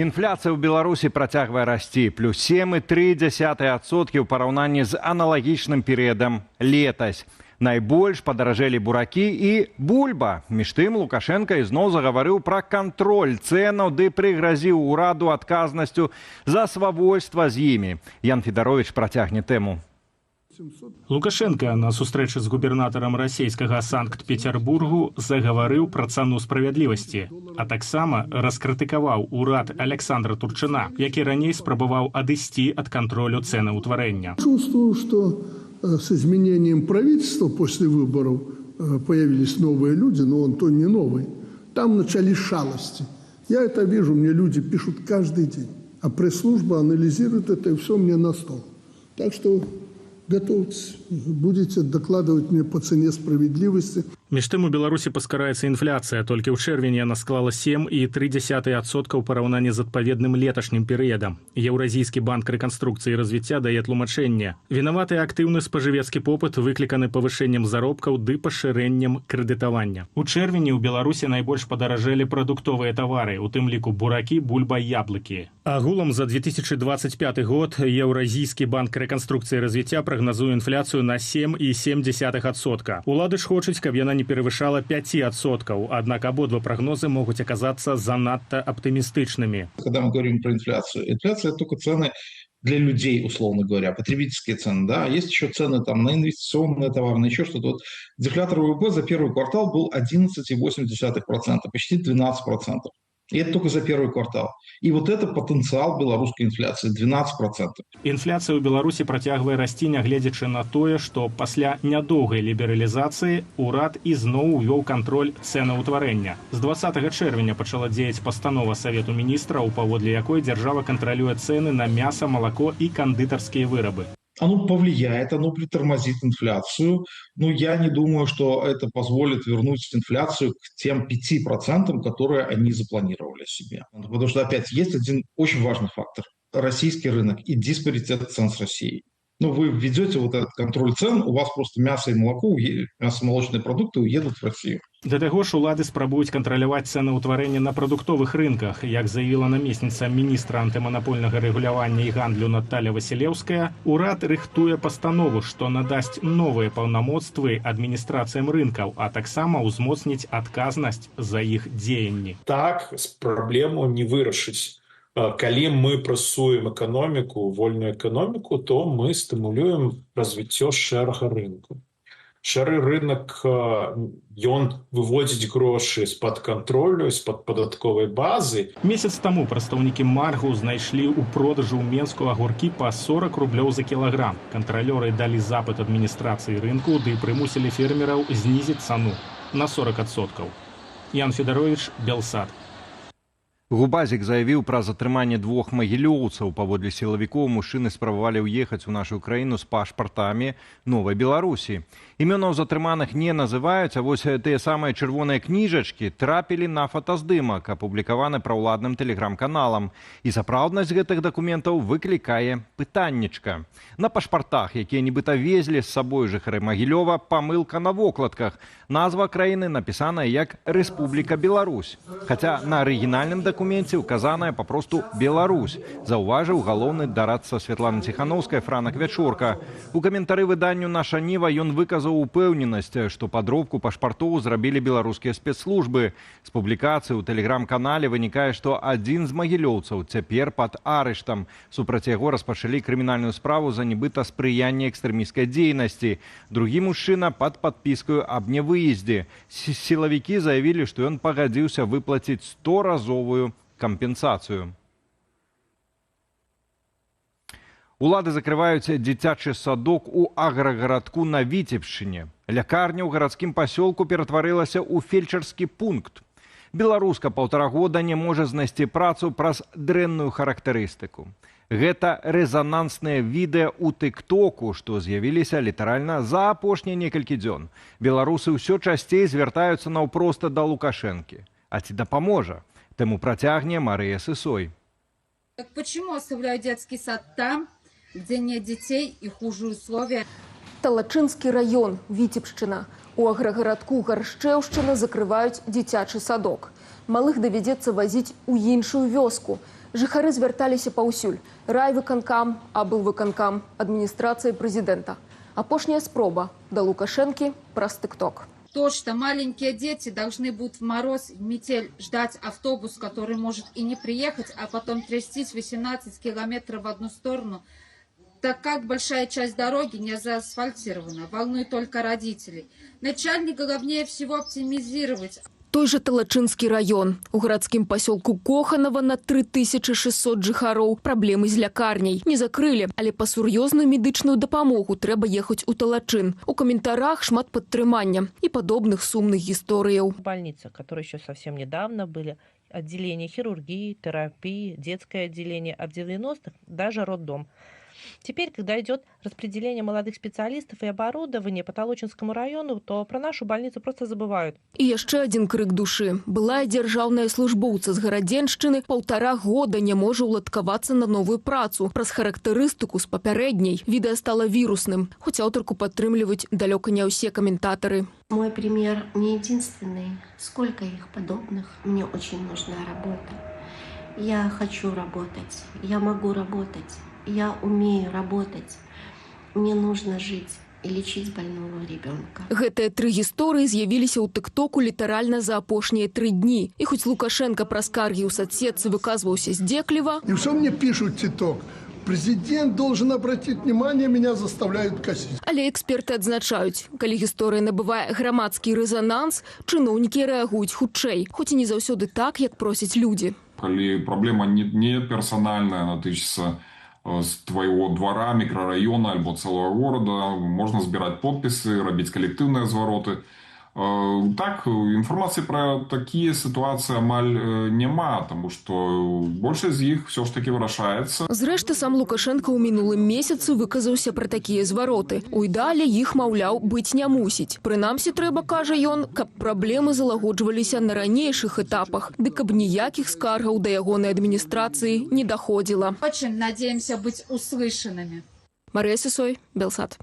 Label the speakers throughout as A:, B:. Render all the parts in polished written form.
A: Інфляцыя ў Беларусі працягвае расці, плюс 7,3% ў параўнанні з аналагічным перыядам летась. Найбольш падаражэлі буракі і бульба. Між тым Лукашенка ізноў загаварыў пра кантроль цэнаў ды прыгразіў ураду адказнасцю за свавольства з імі. Ян Федарович працягне тэму.
B: Лукашенко на сустрэчы з губернатарам расійскага Санкт-Петербургу загаварыў пра цану справядлівасці, а таксама раскрытыкаваў урад Александра Турчына, які раней спрабаваў адысці ад кантролю ценаўтварэння.
C: Чувствую, что с изменением правительства после выборов появились новые люди, но он то не новый. Там начались шалости. Я это вижу, мне люди пишут каждый день, а пресс-служба анализирует это и все мне на стол. Так что готовьтесь, будете докладывать мне по цене справедливости.
B: Між тым у Беларусі паскараецца інфляцыя. Толькі ў чэрвені яна склала 7,3% ў параўнанні з адпаведным леташнім перыядам. Еўразійскі банк рэканструкцыі і развіцця дае тлумачэнне. Вінаваты актыўны спажывецкі попыт выкліканы павышэннем заробкаў ды пашырэннем крэдытавання. У чэрвені ў Беларусі найбольш падаражэлі прадуктовыя тавары, у тым ліку буракі, бульба, яблыкі. Агулам за 2025 год Еўразійскі банк рэканструкцыі і развіцця прагназуе інфляцыю на 7,7%. Улады ж хочуць, каб яна не перевышала 5%, однако обидва прогнозы могут оказаться занадто оптимистичными.
D: Когда мы говорим про инфляцию, инфляция – это только цены для людей, условно говоря, потребительские цены. Да? Есть еще цены там, на инвестиционные товары, на еще что-то. Вот дефлятор ВВП за первый квартал был 11,8%, почти 12%. И это только за первый квартал. И вот это потенциал белорусской инфляции – 12%.
B: Інфляцыя ў Беларусі працягвае расці, нягледзячы на тое, што пасля нядоўгай лібералізацыі ўрад ізноў увёў кантроль цэнаўтварэння. З 20 чэрвеня пачала дзеяць пастанова Савету міністраў, паводле якой дзяржава кантралюе цэны на мяса, малако і кандытарскія вырабы.
D: Оно повлияет, оно притормозит инфляцию. Но я не думаю, что это позволит вернуть инфляцию к тем 5%, которые они запланировали себе. Потому что, опять, есть один очень важный фактор. Российский рынок и диспаритет цен с Россией. Ну, вы введете вот этот контроль цен, у вас просто мясо и молоко, мясо-молочные продукты уедут в Россию.
B: Да таго ж улады спрабуюць кантраляваць цэнаўтварэнне на прадуктовых рынках. Як заявіла намесніца міністра антыманапольнага рэгулявання і гандлю Наталья Васілеўская, урад рыхтуе пастанову, што надасць новыя паўнамоцтвы адміністрацыям рынкаў, а таксама ўзмоцніць адказнасць за іх дзеянні.
E: Так, праблему не вырашыць. Калі мы прасуем эканоміку, вольную эканоміку, то мы стымулюем развіццё шэрага рынку. Шэры рынок, ён выводзіць грошы з-пад кантролю, з-пад падатковай базы.
B: Месяц таму прадстаўнікі Маргу знайшлі ў продажу ў Менску агуркі па 40 рублёў за кілаграм. Кантралёры далі запыт адміністрацыі рынку ды прымусілі фермераў знізіць цану на 40%. Ян Федарович, Белсад.
A: Губазік заявіў пра затрыманне двух магілёўцаў. Паводле сілавікоў мужчыны спрабавалі ўехаць у нашу краіну з пашпартамі Новай Беларусі. Імёнаў затрыманых не называюць, а вось тыя самыя чырвоныя кніжачкі трапілі на фотаздымак, апублікаваны праўладным тэлеграм-каналам. І сапраўднасць гэтых дакументаў выклікае пытаннічка. На пашпартах, якія нібыта везлі з сабой жыхары Магілёва, памылка на вокладках. Назва краіны напісаная як Рэспубліка Беларусь. Хаця на арыгінальным дакуменце указаная папросту Беларусь, заўважыў галоўны дарадца Святланы Ціханаўскай Франак Вячорка. У каментары выданню «Наша Ніва» ён выказаў упэўненасць, што падробку пашпартоў зрабілі беларускія спецслужбы. З публікацыі ў тэлеграм-канале вынікае, што адзін з магілёўцаў цяпер пад арыштам. Супраць яго распачалі крымінальную справу за нібыта спрыянне экстрэмісцкай дзейнасці. Другі мужчына пад падпіскаю аб нявыездзе. Сілавікі заявілі, што ён пагадзіўся выплаціць 100-разовую кампенсацыю. Улады закрываюць дзіцячы садок у аграгарадку на Віцебшчыне. Лякарня ў гарадскім пасёлку ператварылася ў фельчарскі пункт. Беларуска 1,5 года не можа знайсці працу праз дрэнную характарыстыку. Гэта рэзанансныя відэа ў тык-току, што з'явіліся літаральна за апошнія некалькі дзён. Беларусы ўсё часцей звяртаюцца наўпрост да Лукашэнкі. А ці дапаможа? Тэму працягне Марыя Сысой.
F: Так почему оставляют детский сад там, где нет детей и хуже условия?
G: Талачынскі раён, Віцебшчына. У аграгарадку Гаршчэўшчына закрываюць дзіцячы садок. Малых давядзецца вазіць у іншую вёску. Жыхары звярталіся паўсюль. Райвыканкам, аблвыканкам, адміністрацыя прэзідэнта. Апошняя спроба да Лукашэнкі праз TikTok.
F: То, что маленькие дети должны будут в мороз, в метель ждать автобус, который может и не приехать, а потом трястись 18 километров в одну сторону, так как большая часть дороги не заасфальтирована, волнует только родителей. Начальник главнее всего оптимизировать.
G: Той же Талачынскі раён. У гарадскім пасёлку Коханова на 3600 жыхароў праблемы з лякарняй. Не закрылі, але па сур'ёзную медычную дапамогу трэба ехаць у Талачын. У каментарах шмат падтрымання і падобных сумных гісторыяў.
H: Больницы, которые еще совсем недавно были, отделение хирургии, терапии, детское отделение, а в 90-х даже роддом. Теперь, когда идет распределение молодых специалистов и оборудования по Талочинскому району, то про нашу больницу просто забывают.
G: І яшчэ адзін крык душы. Былая дзяржаўная службоўца з Гарадзеншчыны 1,5 года не можа ўладкавацца на новую працу. Праз характарыстыку з папярэдняй відэа стала вірусным, хоць аўтарку падтрымліваюць далёка не ўсе каментатары.
I: Мой пример не единственный. Сколько их подобных? Мне очень нужна работа. Я хочу работать. Я могу работать. Я умею работать. Мне нужно жить и лечить больного ребенка.
G: Гэтыя 3 гісторыі з'явіліся ў тыктоку літаральна за апошнія 3 дні. І хоць Лукашенко праз скаргі ў соцсетцы выказваўся здзекліва,
C: И все мне пишут ТикТок. Президент должен обратить внимание, меня заставляют косить.
G: але эксперты адзначаюць, калі гісторыя набывае грамадскі рэзананс, чыноўнікі рэагуюць хутчэй, хоць і не заўсёды так, як просяць людзі.
J: Калі праблема не персональная, она тычыцца з твайго двора, мікрараёна альбо цэлага горада, можна збіраць подпісы, рабіць калектыўныя звароты. Так, інфармацыі пра такія сітуацыі амаль няма, таму што большасць з іх все ж таки вырашаецца.
G: Зрэшты, сам Лукашенко ў мінулым месяцы выказаўся пра такія звароты. У ідэале іх, маўляў, быць не мусіць. Прынамсі трэба, кажа ён, каб праблемы залагоджваліся на ранейшых этапах, ды каб ніякіх скаргаў да ягонай адміністрацыі не даходзіла.
F: Очень надеемся быть услышанными.
G: Марыя Сысой, Белсат.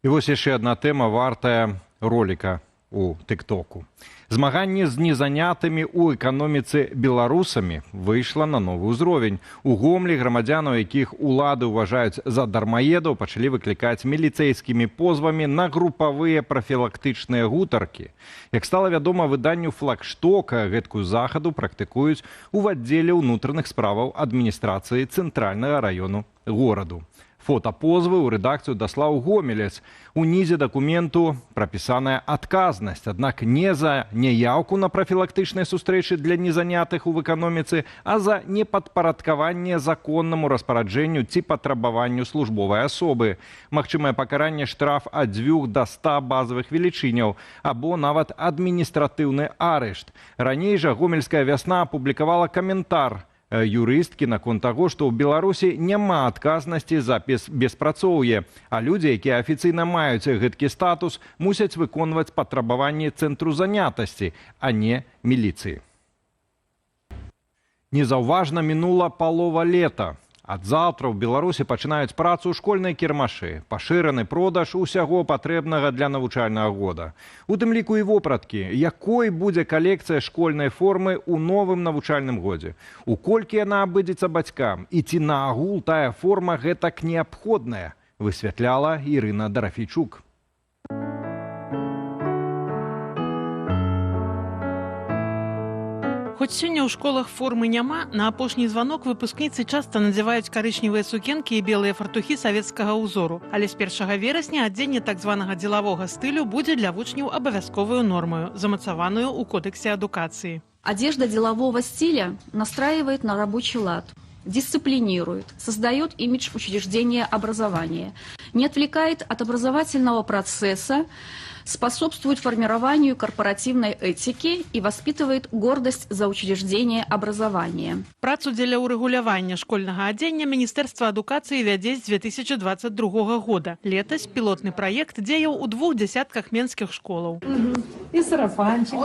A: І вось яшчэ адна тэма вартая ролика у тиктоку. Змаганне з незанятымі ў эканоміцы беларусамі выйшла на новы ўзровень. У Гомлі грамадзянаў, якіх улады ўважаюць за дармаедаў, пачалі выклікаць міліцэйскімі позвамі на групавыя прафілактычныя гутаркі. Як стала вядома выданню «Флагштока», гэткую захаду практыкуюць у аддзеле ўнутраных справаў адміністрацыі цэнтральнага раёну гораду. Фотапозвы ў рэдакцыю даслаў Гомелец. Унізе дакументу прапісаная адказнасць, аднак не за няяўку на прафілактычныя сустрэчы для незанятых у эканоміцы, а за непадпарадкаванне законнаму распараджэнню ці патрабаванню службовай асобы. Магчымае пакаранне штраф ад 2 до 100 базавых велічыняў або нават адміністратыўны арышт. Раней жа гомельская вясна апублікавала каментар юрысткі наконт таго, што ў Беларусі няма адказнасці за беспрацоўе, а людзі, якія афіцыйна маюць гэткі статус, мусяць выконваць патрабаванні цэнтру занятасці, а не міліцыі. Незаўважна мінула палова лета. Ад заўтра ў Беларусі пачынаюць працу школьныя кірмашы, пашыраны продаж усяго патрэбнага для навучальнага года. У тым ліку і вопраткі, якой будзе калекцыя школьнай формы ў новым навучальным годзе. У колькі яна абыдзецца бацькам і ці наагул тая форма гэтак неабходная, высвятляла Ірына Дарафейчук.
K: Хоць сёння ў школах формы няма, на апошні званок выпускніцы часта надзяваюць карычневыя сукенкі і белыя фартухі савецкага ўзору. Але з 1 верасня адзенне так званага дзелавога стылю будзе для вучняў абавязковую нормаю, замацаваную ў Кодексе адукацыі.
L: Одежда делового стиля настраивает на рабочий лад, дисциплинирует, создает имидж учреждения образования, не отвлекает от образовательного процесса, способствует формированию корпоративной этики и воспитывает гордость за учреждение образования.
K: Працу дзеля ўрэгулявання школьнага адзення Міністэрства адукацыі вядзе з 2022 года. Летась пілотны праект дзеяў у 2 дзясятках менскіх школаў.
L: И сарафанчик.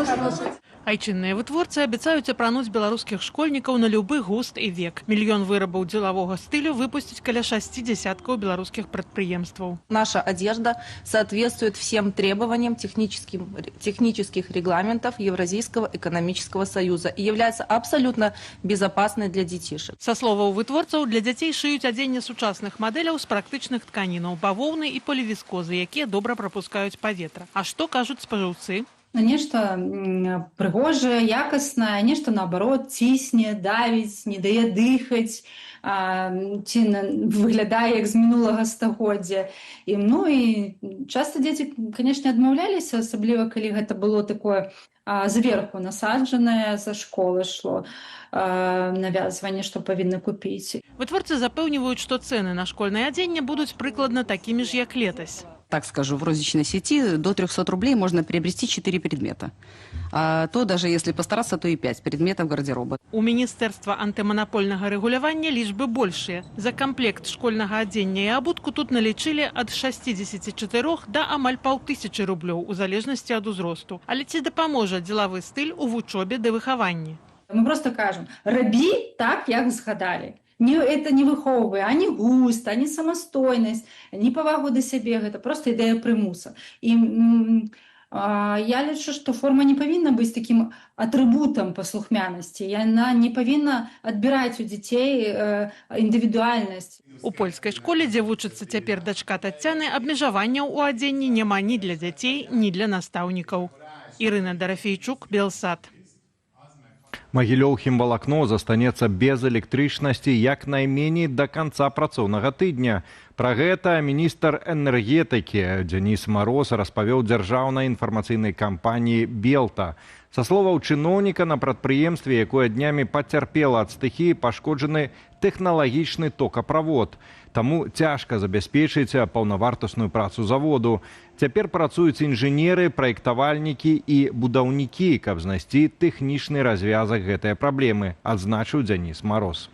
K: Айчынныя вытворцы абяцаюць апрануць беларускіх школьнікаў на любы густ і век. Мільён вырабаў дзелавога стылю выпусціць каля 6 десяткаў беларускіх прадпрыемстваў.
M: Наша одежда соответствует всем требованиям технических регламентов Евразийского экономического союза и является абсолютно безопасной для детишек.
K: Са словаў вытворцаў, для дзяцей шыюць адзенне сучасных мадэляў з практычных тканінаў, бавоўны і полівіскозы, якія добра прапускаюць паветра. А што кажуць спажыўцы?
N: Нешта прыгожае, якаснае, нешта наоборот цісне, давіць, не дае дыхаць, ці выглядае як з мінулага стагоддзя. І часта дзеці, канешне, адмаўляліся, асабліва калі гэта было такое зверху насаджанае, за школы шло навязванне, што павінны купіць.
K: Вытворцы запэўніваюць, што цэны на школьнае адзенне будуць прыкладна такімі ж, як летась.
O: Так скажу, в розничной сети до 300 рублей можно приобрести 4 предмета. А то даже если постараться, то и 5 предметов гардероба.
K: У Міністэрства антыманапольнага рэгулявання лічбы большыя. За камплект школьнага адзення і абутку тут налічылі ад 64 да амаль 500 рублёў, у залежнасці ад узросту. Але ці дапаможа дзелавы стыль у вучобе ды выхаванні?
N: Мы просто кажам, рабі так, як згадалі. Это не выхоўвае ані густ, ані самастойнасць, ні павагу да сябе, гэта просто ідэя прымуса. І я лічу, што форма не павінна быць такім атрыбутам паслухмянасці, яна не павінна адбіраць у дзяцей індывідуальнасць.
K: У польскай школе, дзе вучыцца цяпер дачка Таццяны, абмежаванняў у адзенні няма ні для дзяцей, ні для настаўнікаў. Ірына Дарафейчук, Белсат.
A: Магілёў хімвалакно застанецца без электрычнасці як найменей да канца працоўнага тыдня. Пра гэта міністр энергетыкі Дзяніс Мароз распавёў дзяржаўнай інфармацыйнай кампаніі «Белта». Са словаў чыноўніка, на прадпрыемстве, якое днямі пацярпела ад стыхіі, пашкоджаны тэхналагічны токаправод. Таму цяжка забяспечыць паўнавартасную працу заводу. Цяпер працуюць інжынеры, праектавальнікі і будаўнікі, каб знайсці тэхнічны развязак гэтай праблемы, адзначыў Дзяніс Мароз.